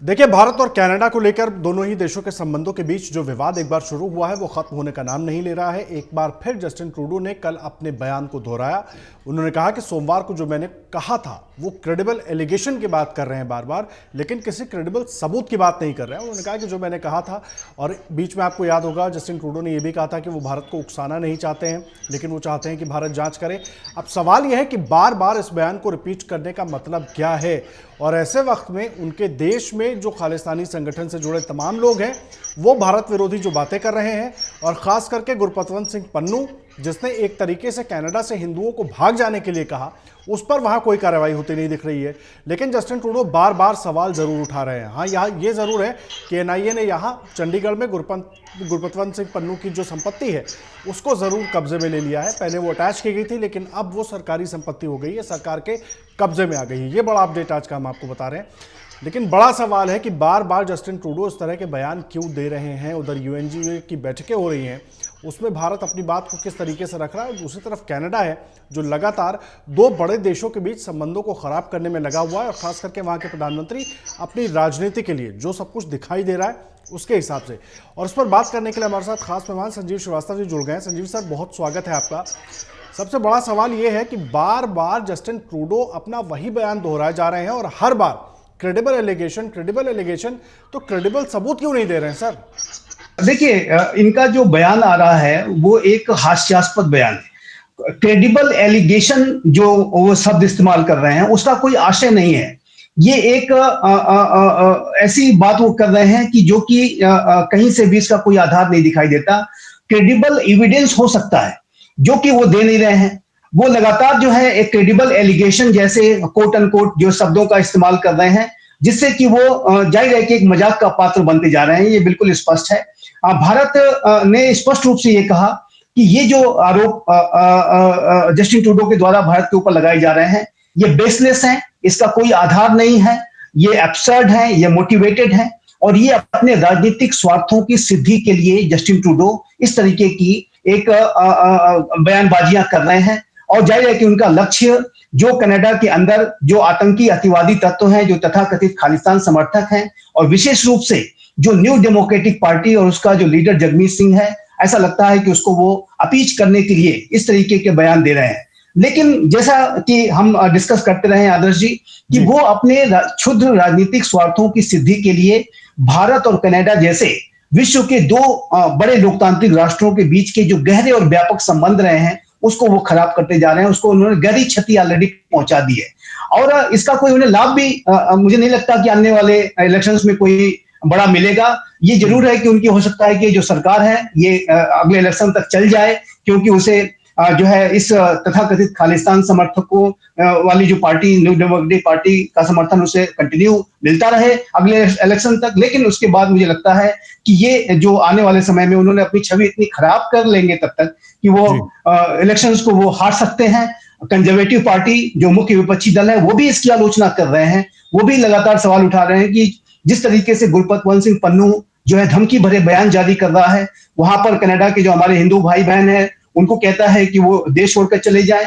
देखिए, भारत और कनाडा को लेकर दोनों ही देशों के संबंधों के बीच जो विवाद एक बार शुरू हुआ है वो खत्म होने का नाम नहीं ले रहा है। एक बार फिर जस्टिन ट्रूडो ने कल अपने बयान को दोहराया। उन्होंने कहा कि सोमवार को जो मैंने कहा था वो क्रेडिबल एलिगेशन की बात कर रहे हैं बार बार, लेकिन किसी क्रेडिबल सबूत की बात नहीं कर रहे हैं। उन्होंने कहा कि जो मैंने कहा था, और बीच में आपको याद होगा जस्टिन ट्रूडो ने यह भी कहा था कि वो भारत को उकसाना नहीं चाहते हैं, लेकिन वो चाहते हैं कि भारत जांच करे। अब सवाल यह है कि बार बार इस बयान को रिपीट करने का मतलब क्या है, और ऐसे वक्त में उनके देश में जो खालिस्तानी संगठन से जुड़े तमाम लोग हैं वो भारत विरोधी जो बातें कर रहे हैं, और खास करके गुरपतवंत सिंह पन्नू जिसने एक तरीके से कनाडा से हिंदुओं को भाग जाने के लिए कहा, उस पर वहां कोई कार्रवाई होती नहीं दिख रही है। लेकिन जस्टिन ट्रूडो बार बार सवाल जरूर उठा रहे हैं। हाँ, यहाँ ये जरूर है कि एनआईए ने यहाँ चंडीगढ़ में गुरपतवंत सिंह पन्नू की जो संपत्ति है उसको जरूर कब्जे में ले लिया है। पहले वो अटैच की गई थी, लेकिन अब वो सरकारी संपत्ति हो गई है, सरकार के कब्जे में आ गई है। ये बड़ा अपडेट आज का हम आपको बता रहे हैं। लेकिन बड़ा सवाल है कि बार बार जस्टिन ट्रूडो इस तरह के बयान क्यों दे रहे हैं। उधर यूएनजी की बैठकें हो रही हैं, उसमें भारत अपनी बात को किस तरीके से रख रहा है, और दूसरी तरफ कनाडा है जो लगातार दो बड़े देशों के बीच संबंधों को खराब करने में लगा हुआ है, और खास करके वहां के प्रधानमंत्री अपनी राजनीति के लिए जो सब कुछ दिखाई दे रहा है उसके हिसाब से। और इस पर बात करने के लिए हमारे साथ खास मेहमान संजीव श्रीवास्तव जी जुड़ गए हैं। संजीव सर, बहुत स्वागत है आपका। सबसे बड़ा सवाल यह है कि बार बार जस्टिन ट्रूडो अपना वही बयान दोहराए जा रहे हैं, और हर बार क्रेडिबल एलिगेशन, तो क्रेडिबल सबूत क्यों नहीं दे रहे हैं सर? देखिए, इनका जो बयान आ रहा है वो एक हास्यास्पद बयान है। क्रेडिबल एलिगेशन जो वो शब्द इस्तेमाल कर रहे हैं उसका कोई आशय नहीं है। ये एक ऐसी बात वो कर रहे हैं कि जो कि कहीं से भी इसका कोई आधार नहीं दिखाई देता। क्रेडिबल एविडेंस हो सकता है जो कि वो दे नहीं रहे हैं। वो लगातार जो है एक क्रेडिबल एलिगेशन जैसे कोट अनकोट जो शब्दों का इस्तेमाल कर रहे हैं, जिससे कि वो जाहिर है कि एक मजाक का पात्र बनते जा रहे हैं। ये बिल्कुल स्पष्ट है। भारत ने स्पष्ट रूप से ये कहा कि ये जो आरोप जस्टिन ट्रूडो के द्वारा भारत के ऊपर लगाए जा रहे हैं ये बेसलेस हैं, इसका कोई आधार नहीं है, ये एब्सर्ड है, ये मोटिवेटेड है, और ये अपने राजनीतिक स्वार्थों की सिद्धि के लिए जस्टिन ट्रूडो इस तरीके की एक बयानबाजियां कर रहे हैं। और जाहिर है कि उनका लक्ष्य जो कनाडा के अंदर जो आतंकी अतिवादी तत्व हैं, जो तथाकथित खालिस्तान समर्थक हैं, और विशेष रूप से जो न्यू डेमोक्रेटिक पार्टी और उसका जो लीडर जगमीत सिंह है, ऐसा लगता है कि उसको वो अपीच करने के लिए इस तरीके के बयान दे रहे हैं। लेकिन जैसा कि हम डिस्कस करते रहे आदर्श जी कि वो अपने क्षुद्र राजनीतिक स्वार्थों की सिद्धि के लिए भारत और कनाडा जैसे विश्व के दो बड़े लोकतांत्रिक राष्ट्रों के बीच के जो गहरे और व्यापक संबंध रहे हैं उसको वो खराब करते जा रहे हैं। उसको उन्होंने गहरी क्षति ऑलरेडी पहुंचा दी है, और इसका कोई उन्हें लाभ भी मुझे नहीं लगता कि आने वाले इलेक्शंस में कोई बड़ा मिलेगा। ये जरूर है कि उनकी हो सकता है कि जो सरकार है ये अगले इलेक्शन तक चल जाए, क्योंकि उसे जो है इस तथाकथित खालिस्तान समर्थकों वाली जो पार्टी न्यू डेमोक्रेटिक पार्टी का समर्थन उसे कंटिन्यू मिलता रहे अगले इलेक्शन तक। लेकिन उसके बाद मुझे लगता है कि ये जो आने वाले समय में उन्होंने अपनी छवि इतनी खराब कर लेंगे तब तक कि वो इलेक्शंस को वो हार सकते हैं। कंजर्वेटिव पार्टी जो मुख्य विपक्षी दल है वो भी इसकी आलोचना कर रहे हैं, वो भी लगातार सवाल उठा रहे हैं कि जिस तरीके से गुरपतवंत सिंह पन्नू जो है धमकी भरे बयान जारी कर रहा है, वहां पर कनाडा के जो हमारे हिंदू भाई बहन है उनको कहता है कि वो देश छोड़कर चले जाएं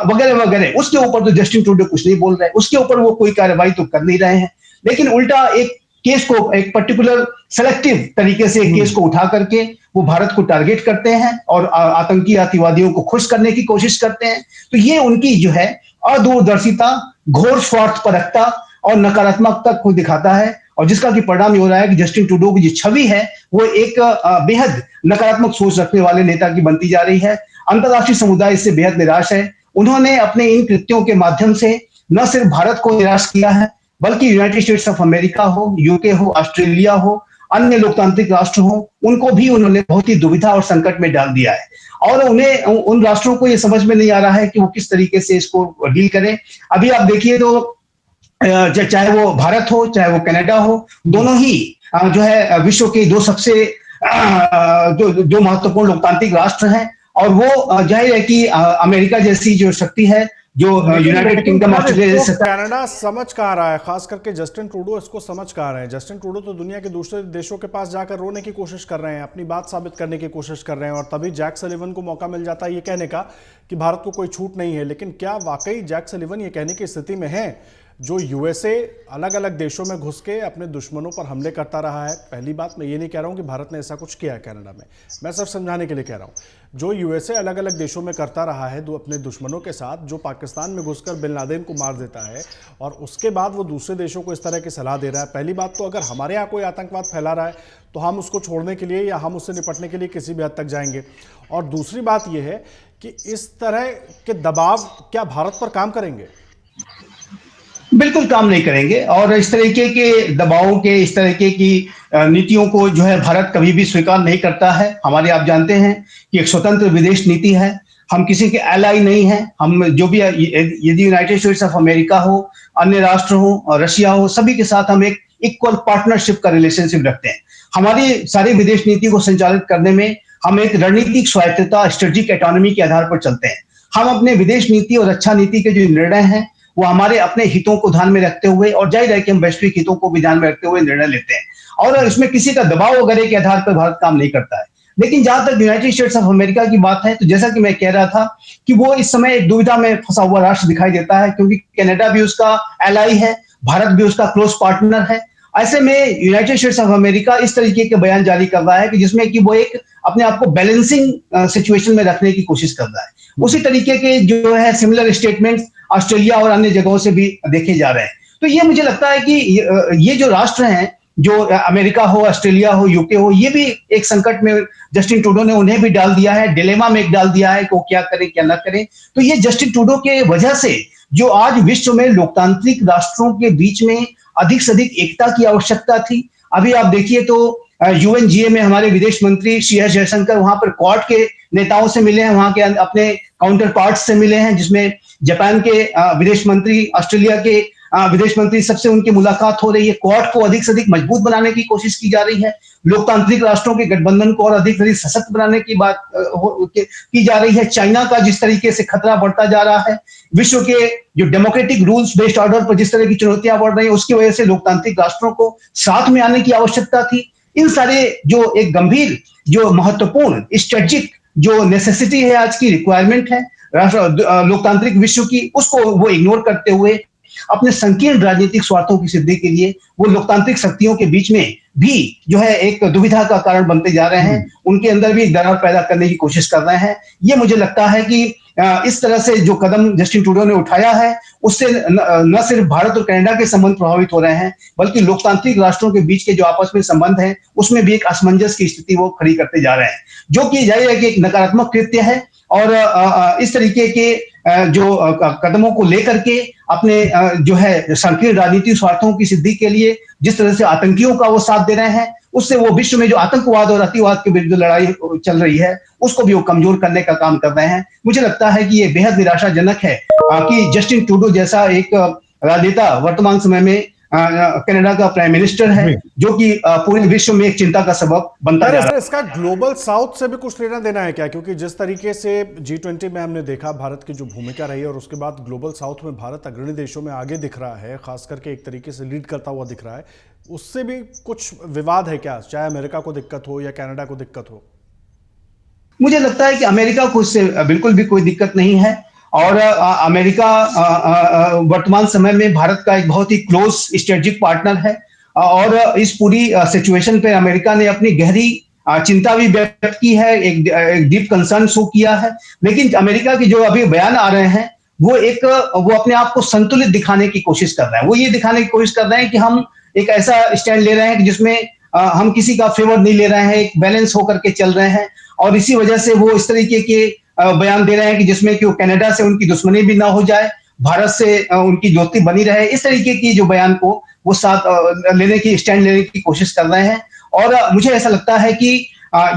वगैरह वगैरह। उसके ऊपर तो जस्टिन ट्रूडो कुछ नहीं बोल रहे, उसके ऊपर वो कोई कार्रवाई तो कर नहीं रहे हैं। लेकिन उल्टा एक केस को, एक पर्टिकुलर सेलेक्टिव तरीके से केस को उठा करके वो भारत को टारगेट करते हैं और आतंकी अतिवादियों को खुश करने की कोशिश करते हैं। तो ये उनकी जो है अदूरदर्शिता, घोर स्वार्थपरकता और नकारात्मकता को दिखाता है, और जिसका कि परिणाम ये हो रहा है कि जस्टिन ट्रूडो की जो छवि है वो एक बेहद नकारात्मक सोच रखने वाले नेता की बनती जा रही है। अंतर्राष्ट्रीय समुदाय इससे बेहद निराश है। उन्होंने अपने इन कृत्यों के माध्यम से न सिर्फ भारत को निराश किया है, बल्कि यूनाइटेड स्टेट्स ऑफ अमेरिका हो, यूके हो, ऑस्ट्रेलिया हो, अन्य लोकतांत्रिक राष्ट्र हो, उनको भी उन्होंने बहुत ही दुविधा और संकट में डाल दिया है। और उन्हें उन राष्ट्रों को ये समझ में नहीं आ रहा है कि वो किस तरीके से इसको डील करें। अभी आप देखिए तो चाहे वो भारत हो चाहे वो कनाडा हो, दोनों ही जो है विश्व के दो सबसे जो महत्वपूर्ण लोकतांत्रिक राष्ट्र हैं, और वो जाहिर है कि अमेरिका जैसी जो शक्ति है, जो यूनाइटेड किंगडम ऑस्ट्रेलिया जैसे कनाडा समझ कहाँ रहा है, खास करके जस्टिन ट्रूडो इसको समझ कहाँ रहे हैं। जस्टिन ट्रूडो तो दुनिया के दूसरे देशों के पास जाकर रोने की कोशिश कर रहे हैं, अपनी बात साबित करने की कोशिश कर रहे हैं, और तभी जैक सलिवन को मौका मिल जाता है ये कहने का कि भारत को कोई छूट नहीं है। लेकिन क्या वाकई जैक सलिवन ये कहने की स्थिति में है जो यूएसए अलग अलग देशों में घुस के अपने दुश्मनों पर हमले करता रहा है। पहली बात, मैं ये नहीं कह रहा हूँ कि भारत ने ऐसा कुछ किया है कनाडा में, मैं सिर्फ समझाने के लिए कह रहा हूँ। जो यूएसए अलग अलग देशों में करता रहा है अपने दुश्मनों के साथ, जो पाकिस्तान में घुसकर बिन लादेन को मार देता है और उसके बाद वो दूसरे देशों को इस तरह की सलाह दे रहा है। पहली बात तो अगर हमारे यहाँ कोई आतंकवाद फैला रहा है तो हम उसको छोड़ने के लिए या हम उससे निपटने के लिए किसी भी हद तक जाएंगे। और दूसरी बात यह है कि इस तरह के दबाव क्या भारत पर काम करेंगे? बिल्कुल काम नहीं करेंगे, और इस तरीके के दबावों के, इस तरीके की नीतियों को जो है भारत कभी भी स्वीकार नहीं करता है। हमारे, आप जानते हैं कि एक स्वतंत्र विदेश नीति है, हम किसी के एलाई नहीं हैं। हम जो भी, यदि यूनाइटेड स्टेट्स ऑफ अमेरिका हो, अन्य राष्ट्र हो, रशिया हो, सभी के साथ हम एक इक्वल पार्टनरशिप का रिलेशनशिप रखते हैं। हमारी सारी विदेश नीति को संचालित करने में हम एक रणनीतिक स्वायत्तता, स्ट्रेटेजिक ऑटोनॉमी के आधार पर चलते हैं। हम अपने विदेश नीति और रक्षा नीति के जो निर्णय हैं वो हमारे अपने हितों को ध्यान में रखते हुए, और जाहिर है कि हम वैश्विक हितों को भी ध्यान में रखते हुए निर्णय लेते हैं, और इसमें किसी का दबाव वगैरह के आधार पर भारत काम नहीं करता है। लेकिन जहां तक यूनाइटेड स्टेट्स ऑफ अमेरिका की बात है, तो जैसा कि मैं कह रहा था कि वो इस समय एक दुविधा में फंसा हुआ राष्ट्र दिखाई देता है, क्योंकि कनाडा भी उसका एलाई है, भारत भी उसका क्लोज पार्टनर है। ऐसे में यूनाइटेड स्टेट्स ऑफ अमेरिका इस तरीके के बयान जारी कर रहा है कि जिसमें कि वो एक अपने आप को बैलेंसिंग सिचुएशन में रखने की कोशिश कर रहा है। उसी तरीके के जो है सिमिलर स्टेटमेंट्स ऑस्ट्रेलिया और अन्य जगहों से भी देखे जा रहे हैं। तो ये मुझे लगता है कि ये जो राष्ट्र हैं, जो अमेरिका हो, ऑस्ट्रेलिया हो, यूके हो, ये भी एक संकट में जस्टिन ट्रूडो ने उन्हें भी डाल दिया है, डिलेमा में डाल दिया है कि वो क्या करें क्या ना करें। तो ये जस्टिन ट्रूडो के वजह से जो आज विश्व में लोकतांत्रिक राष्ट्रों के बीच में अधिक से अधिक एकता की आवश्यकता थी। अभी आप देखिए तो यूएनजीए में हमारे विदेश मंत्री श्री एस जयशंकर वहां पर क्वाड के नेताओं से मिले हैं, वहां के अपने काउंटर पार्ट्स से मिले हैं, जिसमें जापान के विदेश मंत्री, ऑस्ट्रेलिया के विदेश मंत्री, सबसे उनकी मुलाकात हो रही है। क्वाड को अधिक से अधिक मजबूत बनाने की कोशिश की जा रही है, लोकतांत्रिक राष्ट्रों के गठबंधन को और अधिक से अधिक सशक्त बनाने की बात की जा रही है। चाइना का जिस तरीके से खतरा बढ़ता जा रहा है, विश्व के जो डेमोक्रेटिक रूल्स बेस्ड ऑर्डर पर जिस तरह की चुनौतियां बढ़ रही है, उसकी वजह से लोकतांत्रिक राष्ट्रों को साथ में आने की आवश्यकता थी। इन सारे जो एक गंभीर, जो महत्वपूर्ण स्ट्रेटेजिक जो नेसेसिटी है, आज की रिक्वायरमेंट है लोकतांत्रिक विश्व की, उसको वो इग्नोर करते हुए अपने संकीर्ण राजनीतिक स्वार्थों की सिद्धि के लिए वो लोकतांत्रिक शक्तियों के बीच में भी जो है एक दुविधा का कारण बनते जा रहे हैं, उनके अंदर भी एक दरार पैदा करने की कोशिश कर रहे हैं। ये मुझे लगता है कि इस तरह से जो कदम जस्टिन ट्रूडो ने उठाया है, उससे न सिर्फ भारत और कनाडा के संबंध प्रभावित हो रहे हैं, बल्कि लोकतांत्रिक राष्ट्रों के बीच के जो आपस में संबंध हैं उसमें भी एक असमंजस की स्थिति वो खड़ी करते जा रहे हैं, जो कि जाहिर है कि एक नकारात्मक कृत्य है। और इस तरीके के जो कदमों को लेकर के अपने जो है संकीर्ण राजनीतिक स्वार्थों की सिद्धि के लिए जिस तरह से आतंकियों का वो साथ दे रहे हैं, उससे वो विश्व में जो आतंकवाद और अतिवाद के विरुद्ध लड़ाई चल रही है उसको भी वो कमजोर करने का काम कर रहे हैं। मुझे लगता है कि ये बेहद निराशाजनक है कि जस्टिन ट्रूडो जैसा एक राजनेता वर्तमान समय में कनाडा का प्राइम मिनिस्टर है, जो कि पूरे विश्व में एक चिंता का सबब बनता जा रहा है। इसका ग्लोबल साउथ से भी कुछ लेना देना है क्या? क्योंकि जिस तरीके से G20 में हमने देखा भारत की जो भूमिका रही है, और उसके बाद ग्लोबल साउथ में भारत अग्रणी देशों में आगे दिख रहा है, खास करके एक तरीके से लीड करता हुआ दिख रहा है, उससे भी कुछ विवाद है क्या? चाहे अमेरिका को दिक्कत हो या कनाडा को दिक्कत हो। मुझे लगता है कि अमेरिका को इससे बिल्कुल भी कोई दिक्कत नहीं है, और अमेरिका वर्तमान समय में भारत का एक बहुत ही क्लोज स्ट्रेटेजिक पार्टनर है, और इस पूरी सिचुएशन पे अमेरिका ने अपनी गहरी चिंता भी व्यक्त की है, एक डीप कंसर्न शो किया है। लेकिन अमेरिका की जो अभी बयान आ रहे हैं वो अपने आप को संतुलित दिखाने की कोशिश कर रहे हैं। वो ये दिखाने की कोशिश कर रहे हैं कि हम एक ऐसा स्टैंड ले रहे हैं कि जिसमें हम किसी का फेवर नहीं ले रहे हैं, एक बैलेंस होकर के चल रहे हैं, और इसी वजह से वो इस तरीके के बयान दे रहे हैं कि जिसमें कि कनाडा से उनकी दुश्मनी भी ना हो जाए, भारत से उनकी दोस्ती बनी रहे। इस तरीके की जो बयान को वो साथ लेने की, स्टैंड लेने की कोशिश कर रहे हैं। और मुझे ऐसा लगता है कि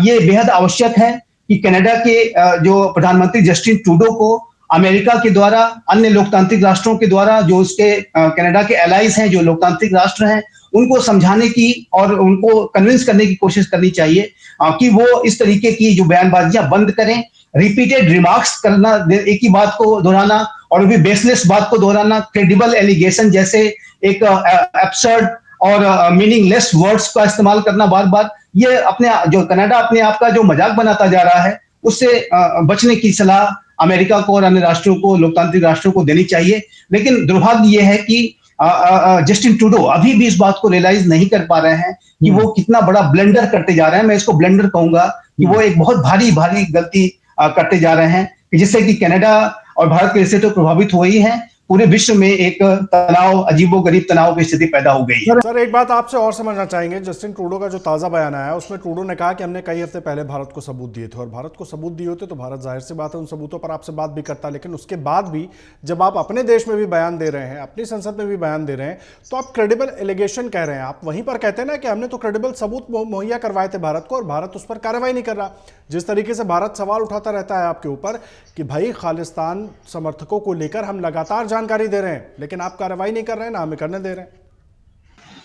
ये बेहद आवश्यक है कि कनाडा के जो प्रधानमंत्री जस्टिन ट्रूडो को अमेरिका के द्वारा, अन्य लोकतांत्रिक राष्ट्रों के द्वारा, जो उसके कनाडा के एलाइज हैं, जो लोकतांत्रिक राष्ट्र हैं, उनको समझाने की और उनको कन्विंस करने की कोशिश करनी चाहिए कि वो इस तरीके की जो बयानबाजियां बंद करें। रिपीटेड रिमार्क्स करना, एक ही बात को दोहराना और भी बेसलेस बात को दोहराना, क्रेडिबल एलिगेशन जैसे एक एब्सर्ड और मीनिंगलेस वर्ड्स का इस्तेमाल करना बार बार, ये अपने जो कनाडा अपने आप का जो मजाक बनाता जा रहा है, उससे बचने की सलाह अमेरिका को और अन्य राष्ट्रों को, लोकतांत्रिक राष्ट्रों को देनी चाहिए। लेकिन दुर्भाग्य यह है कि जस्टिन ट्रूडो अभी भी इस बात को रियलाइज नहीं कर पा रहे हैं कि वो कितना बड़ा ब्लंडर करते जा रहे हैं। मैं इसको ब्लंडर कहूंगा कि वो एक बहुत भारी भारी गलती करते जा रहे हैं, जिससे कि कनाडा और भारत के रिश्ते तो प्रभावित हो ही हैं, पूरे विश्व में एक तनाव, अजीबोगरीब तनाव की स्थिति पैदा हो गई है। सर एक बात आपसे और समझना चाहेंगे, जस्टिन ट्रूडो का जो ताज़ा बयान आया उसमें ट्रूडो ने कहा कि हमने कई हफ्ते पहले भारत को सबूत दिए थे, और भारत को सबूत दिए होते तो भारत जाहिर सी बात है उन सबूतों पर आपसे बात भी करता, लेकिन उसके बाद भी जब आप अपने देश में भी बयान दे रहे हैं, अपनी संसद में भी बयान दे रहे हैं, तो आप क्रेडिबल एलिगेशन कह रहे हैं। आप वहीं पर कहते हैं ना कि हमने तो क्रेडिबल सबूत मुहैया करवाए थे भारत को, और भारत उस पर कार्रवाई नहीं कर रहा। जिस तरीके से भारत सवाल उठाता रहता है आपके ऊपर कि भाई खालिस्तान समर्थकों को लेकर हम लगातार जानकारी दे रहे हैं, लेकिन आप कार्रवाई नहीं कर रहे हैं, ना हमें करने दे रहे हैं।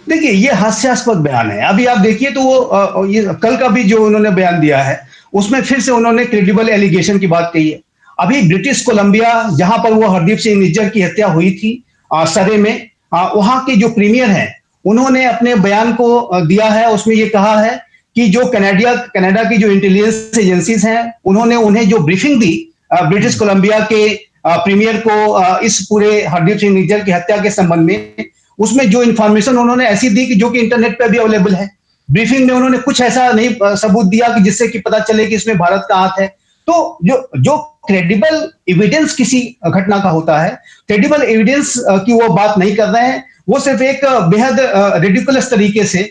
देखिए, ये हास्यास्पद बयान है। अभी आप देखिए तो वो ये कल का भी जो उन्होंने बयान दिया है उसमें फिर से उन्होंने क्रेडिबल एलिगेशन की बात कही है। अभी ब्रिटिश कोलंबिया, जहां पर वो हरदीप सिंह निज्जर की हत्या हुई थी सरे में, वहां के जो प्रीमियर हैं उन्होंने अपने बयान को दिया है। उसमें ये कहा है कि जो कनाडा की जो इंटेलिजेंस एजेंसीज हैं उन्होंने उन्हें जो ब्रीफिंग दी ब्रिटिश कोलंबिया के प्रीमियर को इस पूरे हरदीप सिंह निज्जर की हत्या के संबंध में, उसमें जो इन्फॉर्मेशन उन्होंने ऐसी दी कि जो कि इंटरनेट पे भी अवेलेबल है। ब्रीफिंग में उन्होंने कुछ ऐसा नहीं सबूत दिया कि जिससे कि पता चले कि इसमें भारत का हाथ है। तो जो क्रेडिबल एविडेंस किसी घटना का होता है, क्रेडिबल एविडेंस की वो बात नहीं कर रहे हैं। वो सिर्फ एक बेहद रिडिकुलस तरीके से,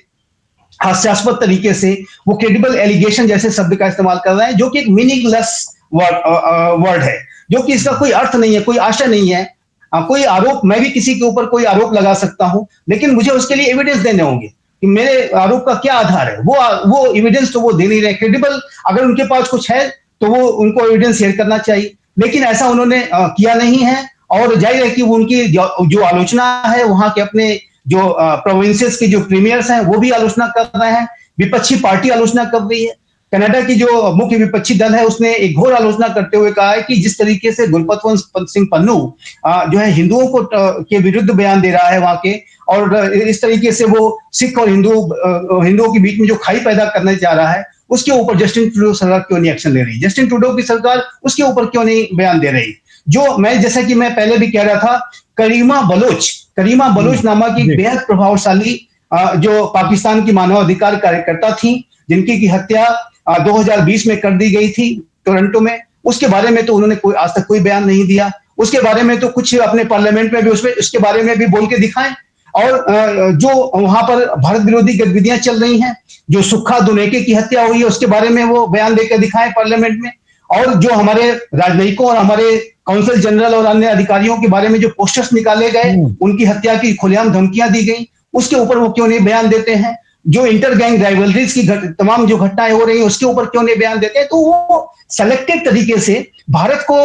हास्यास्पद तरीके से वो क्रेडिबल एलिगेशन जैसे शब्द का इस्तेमाल कर रहे हैं, जो कि एक मीनिंगलेस वर्ड है, जो कि इसका कोई अर्थ नहीं है, कोई आशय नहीं है। कोई आरोप, मैं भी किसी के ऊपर कोई आरोप लगा सकता हूं, लेकिन मुझे उसके लिए एविडेंस देने होंगे कि मेरे आरोप का क्या आधार है। वो एविडेंस तो वो दे नहीं रहे। क्रेडिबल अगर उनके पास कुछ है तो वो उनको एविडेंस शेयर करना चाहिए, लेकिन ऐसा उन्होंने किया नहीं है। और जाहिर है कि वो उनकी जो आलोचना है, वहां के अपने जो प्रोविंसेस के जो प्रीमियर्स हैं वो भी आलोचना कर रहे हैं, विपक्षी पार्टी आलोचना कर रही है। कनाडा की जो मुख्य विपक्षी दल है उसने एक घोर आलोचना करते हुए कहा है कि जिस तरीके से गुरपतवंत सिंह पन्नू जो है हिंदुओं को के विरुद्ध बयान दे रहा है वहां के, और इस तरीके से वो सिख और हिंदुओं के बीच में जो खाई पैदा करने जा रहा है, उसके ऊपर जस्टिन ट्रूडो सरकार क्यों नहीं एक्शन ले रही, जस्टिन ट्रूडो की सरकार उसके ऊपर क्यों नहीं बयान दे रही। जो मैं, जैसा कि मैं पहले भी कह रहा था, करीमा बलोच नामक एक बेहद प्रभावशाली जो पाकिस्तान की मानवाधिकार कार्यकर्ता थी, जिनकी की हत्या 2020 में कर दी गई थी टोरंटो में, उसके बारे में तो उन्होंने आज तक कोई बयान नहीं दिया। उसके बारे में तो कुछ अपने पार्लियामेंट में भी उसके बारे में भी बोल के दिखाएं। और जो वहां पर भारत विरोधी गतिविधियां चल रही हैं, जो सुक्खा दुनेके की हत्या हुई है, उसके बारे में वो बयान देकर दिखाएं पार्लियामेंट में। और जो हमारे राजनयिकों और हमारे काउंसिल जनरल और अन्य अधिकारियों के बारे में जो पोस्टर्स निकाले गए, उनकी हत्या की खुलेआम धमकियां दी गई, उसके ऊपर वो क्यों नहीं बयान देते हैं। जो इंटर गैंग राइवलरीज की तमाम जो घटनाएं हो रही हैं उसके ऊपर क्यों नहीं बयान देते हैं। तो वो सेलेक्टेड तरीके से भारत को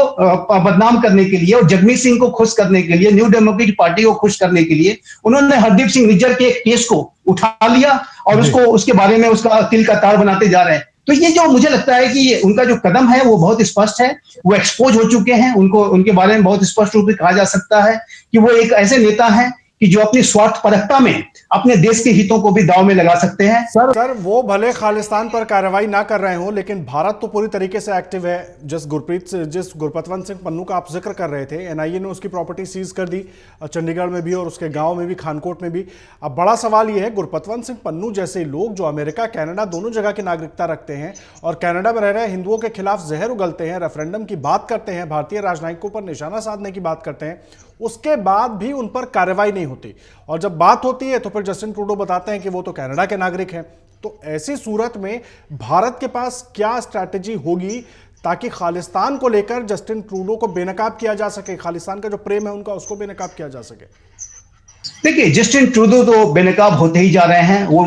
बदनाम करने के लिए और जगमीत सिंह को खुश करने के लिए, न्यू डेमोक्रेटिक पार्टी को खुश करने के लिए उन्होंने हरदीप सिंह निज्जर के एक केस को उठा लिया और उसको उसके बारे में उसका तिल का ताड़ बनाते जा रहे हैं। तो ये जो मुझे लगता है कि उनका जो कदम है वो बहुत स्पष्ट है, वो एक्सपोज हो चुके हैं। उनको उनके बारे में बहुत स्पष्ट रूप से कहा जा सकता है कि वो एक ऐसे नेता हैं कि जो अपनी स्वार्थपरकता में अपने देश के हितों को भी दांव में लगा सकते हैं। सर वो भले खालिस्तान पर कार्रवाई ना कर रहे हो, लेकिन भारत तो पूरी तरीके से एक्टिव है। जिस गुरपतवंत सिंह पन्नू का आप जिक्र कर रहे थे, एनआईए ने उसकी प्रॉपर्टी सीज कर दी, चंडीगढ़ में भी और उसके गांव में भी, खानकोट में भी। अब बड़ा सवाल यह है, गुरपतवंत सिंह पन्नू जैसे लोग जो अमेरिका, कनाडा दोनों जगह की नागरिकता रखते हैं और कनाडा में रह रहे हिंदुओं के खिलाफ जहर उगलते हैं, रेफरेंडम की बात करते हैं, भारतीय राजनयिकों पर निशाना साधने की बात करते हैं, उसके बाद भी उन पर कार्रवाई नहीं होती। और जब बात होती है तो फिर जस्टिन ट्रूडो बताते हैं कि वो तो कनाडा के नागरिक हैं। तो ऐसी सूरत में भारत के पास क्या स्ट्रैटेजी होगी ताकि खालिस्तान को लेकर जस्टिन ट्रूडो को बेनकाब किया जा सके, खालिस्तान का जो प्रेम है उनका, उसको बेनकाब किया जा सके? देखिए, जस्टिन ट्रूडो तो बेनकाब होते ही जा रहे हैं। वो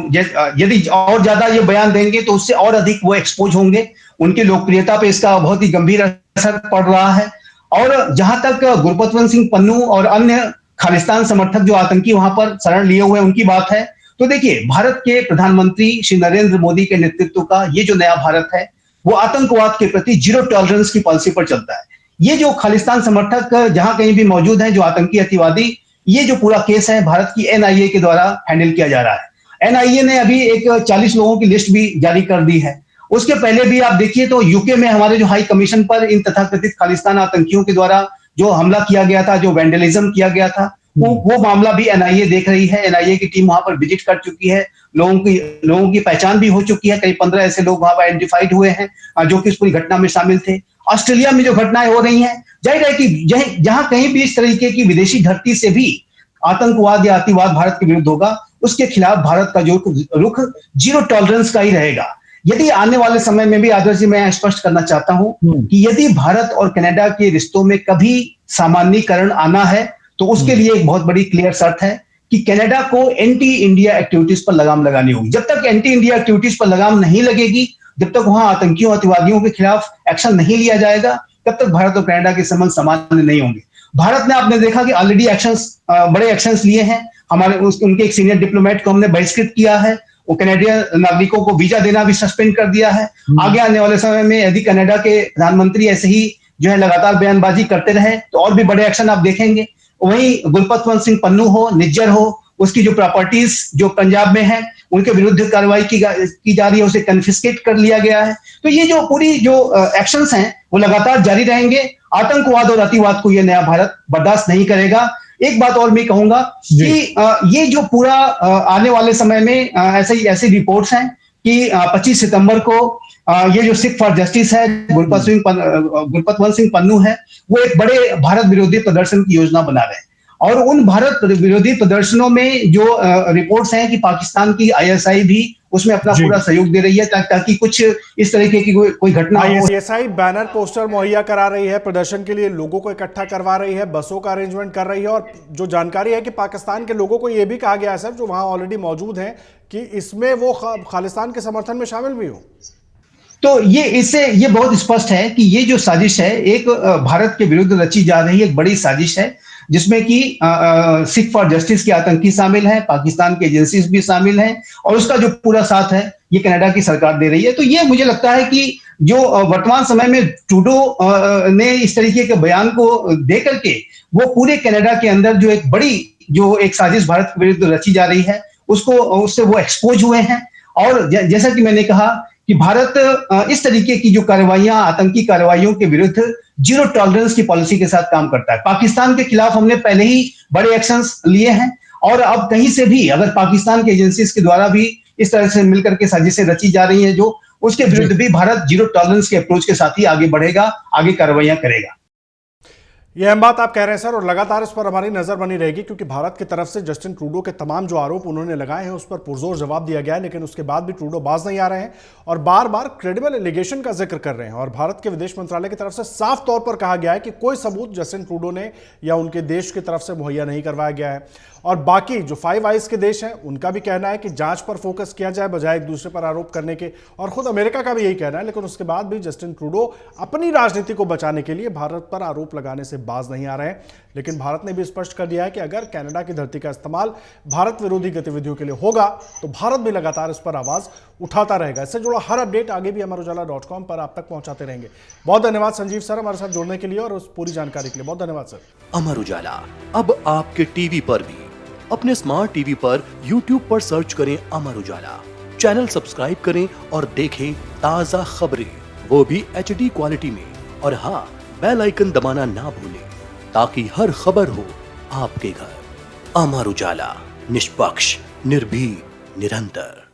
यदि और ज्यादा ये बयान देंगे तो उससे और अधिक वो एक्सपोज होंगे। उनकी लोकप्रियता पे इसका बहुत ही गंभीर असर पड़ रहा है। और जहां तक गुरपतवंत सिंह पन्नू और अन्य खालिस्तान समर्थक जो आतंकी वहां पर शरण लिए हुए हैं उनकी बात है, तो देखिए, भारत के प्रधानमंत्री श्री नरेंद्र मोदी के नेतृत्व का ये जो नया भारत है वो आतंकवाद के प्रति जीरो टॉलरेंस की पॉलिसी पर चलता है। ये जो खालिस्तान समर्थक जहां कहीं भी मौजूद हैं, जो आतंकी अतिवादी, ये जो पूरा केस है भारत की एनआईए के द्वारा हैंडल किया जा रहा है। एनआईए ने अभी एक 40 लोगों की लिस्ट भी जारी कर दी है। उसके पहले भी आप देखिए तो यूके में हमारे जो हाई कमीशन पर इन तथाकथित खालिस्तान आतंकियों के द्वारा जो हमला किया गया था, जो वैंडलिज्म किया गया था, वो मामला भी एनआईए देख रही है। एनआईए की टीम वहां पर विजिट कर चुकी है, लोगों की पहचान भी हो चुकी है। करीब 15 ऐसे लोग वहां पर आइडेंटिफाइड हुए हैं जो कि इस पूरी घटना में शामिल थे। ऑस्ट्रेलिया में जो घटनाएं हो रही हैं, जाहिर है कि जहां कहीं भी इस तरीके की विदेशी धरती से भी आतंकवाद या अतिवाद भारत के विरुद्ध होगा, उसके खिलाफ भारत का जो रुख जीरो टॉलरेंस का ही रहेगा। यदि आने वाले समय में भी आदर्श जी, मैं स्पष्ट करना चाहता हूं कि यदि भारत और कनाडा के रिश्तों में कभी सामान्यीकरण आना है, तो उसके लिए एक बहुत बड़ी क्लियर शर्त है कि कनाडा को एंटी इंडिया एक्टिविटीज पर लगाम लगानी होगी। जब तक एंटी इंडिया एक्टिविटीज पर लगाम नहीं लगेगी, जब तक वहां आतंकियों अतिवादियों के खिलाफ एक्शन नहीं लिया जाएगा, तब तक भारत और कनाडा के संबंध सामान्य नहीं होंगे। भारत ने, आपने देखा कि ऑलरेडी बड़े एक्शंस लिए हैं। उनके एक सीनियर डिप्लोमेट को हमने बहिष्कृत किया है। वो कनाडियन नागरिकों को वीजा देना भी सस्पेंड कर दिया है। आगे आने वाले समय में यदि कनाडा के प्रधानमंत्री ऐसे ही जो है लगातार बयानबाजी करते रहे, तो और भी बड़े एक्शन आप देखेंगे। वहीं गुरपतवंत सिंह पन्नू हो, निज्जर हो, उसकी जो प्रॉपर्टीज जो पंजाब में है, उनके विरुद्ध कार्रवाई की जा रही है, उसे कन्फिस्केट कर लिया गया है। तो ये जो पूरी जो एक्शंस हैं वो लगातार जारी रहेंगे। आतंकवाद और अतिवाद को ये नया भारत बर्दाश्त नहीं करेगा। एक बात और मैं कहूंगा कि ये जो पूरा आने वाले समय में ऐसी रिपोर्ट्स हैं कि 25 सितंबर को ये जो सिख फॉर जस्टिस है, गुरपतवंत सिंह पन्नू है, वो एक बड़े भारत विरोधी प्रदर्शन की योजना बना रहे हैं। और उन भारत विरोधी प्रदर्शनों में जो रिपोर्ट्स हैं कि पाकिस्तान की आईएसआई भी उसमें अपना पूरा सहयोग दे रही है, ताकि कुछ इस तरीके की कोई घटना हो। आईएसआई बैनर पोस्टर मुहैया करा रही है, प्रदर्शन के लिए लोगों को इकट्ठा करवा रही है, बसों का अरेंजमेंट कर रही है। और जो जानकारी है कि पाकिस्तान के लोगों को यह भी कहा गया है सर, जो वहां ऑलरेडी मौजूद हैं, कि इसमें वो खालिस्तान के समर्थन में शामिल भी हो। तो ये बहुत स्पष्ट है कि ये जो साजिश है, एक भारत के विरुद्ध रची जा रही एक बड़ी साजिश है, जिसमें कि सिख फॉर जस्टिस के आतंकी शामिल हैं, पाकिस्तान के एजेंसीज भी शामिल हैं, और उसका जो पूरा साथ है ये कनाडा की सरकार दे रही है। तो ये मुझे लगता है कि जो वर्तमान समय में ट्रूडो ने इस तरीके के बयान को दे करके वो पूरे कनाडा के अंदर जो एक बड़ी जो एक साजिश भारत के विरुद्ध रची जा रही है, उससे वो एक्सपोज हुए हैं। और जैसा कि मैंने कहा कि भारत इस तरीके की जो कार्रवाइयां, आतंकी कार्रवाइयों के विरुद्ध जीरो टॉलरेंस की पॉलिसी के साथ काम करता है। पाकिस्तान के खिलाफ हमने पहले ही बड़े एक्शंस लिए हैं, और अब कहीं से भी अगर पाकिस्तान के एजेंसीज के द्वारा भी इस तरह से मिलकर के साजिशें रची जा रही हैं, जो उसके विरुद्ध भी भारत जीरो टॉलरेंस के अप्रोच के साथ ही आगे बढ़ेगा, आगे कार्रवाइयां करेगा। यह अहम बात आप कह रहे हैं सर, और लगातार इस पर हमारी नजर बनी रहेगी, क्योंकि भारत की तरफ से जस्टिन ट्रूडो के तमाम जो आरोप उन्होंने लगाए हैं उस पर पुरजोर जवाब दिया गया है, लेकिन उसके बाद भी ट्रूडो बाज नहीं आ रहे हैं और बार बार क्रेडिबल एलिगेशन का जिक्र कर रहे हैं। और भारत के विदेश मंत्रालय की तरफ से साफ तौर पर कहा गया है कि कोई सबूत जस्टिन ट्रूडो ने या उनके देश की तरफ से मुहैया नहीं करवाया गया है। और बाकी जो फाइव आइज के देश हैं उनका भी कहना है कि जांच पर फोकस किया जाए बजाय एक दूसरे पर आरोप करने के, और खुद अमेरिका का भी यही कहना है। लेकिन उसके बाद भी जस्टिन ट्रूडो अपनी राजनीति को बचाने के लिए भारत पर आरोप लगाने से बाज नहीं आ रहे हैं। लेकिन भारत ने भी स्पष्ट कर दिया है कि अगर कनाडा की धरती का इस्तेमाल भारत विरोधी गतिविधियों के लिए होगा तो भारत भी लगातार इस पर आवाज उठाता रहेगा। इससे जुड़ा हर अपडेट आगे भी अमरुजाला.com पर आप तक पहुंचाते रहेंगे। बहुत धन्यवाद संजीव सर हमारे साथ जुड़ने के लिए और उस पूरी जानकारी के लिए बहुत धन्यवाद सर। अमर उजाला अब आपके टीवी पर भी। अपने स्मार्ट टीवी पर YouTube पर सर्च करें अमर उजाला, चैनल सब्सक्राइब करें और देखें ताजा खबरें, वो भी HD क्वालिटी में। और हाँ, बेल आइकन दबाना ना भूलें ताकि हर खबर हो आपके घर। अमर उजाला, निष्पक्ष, निर्भीक, निरंतर।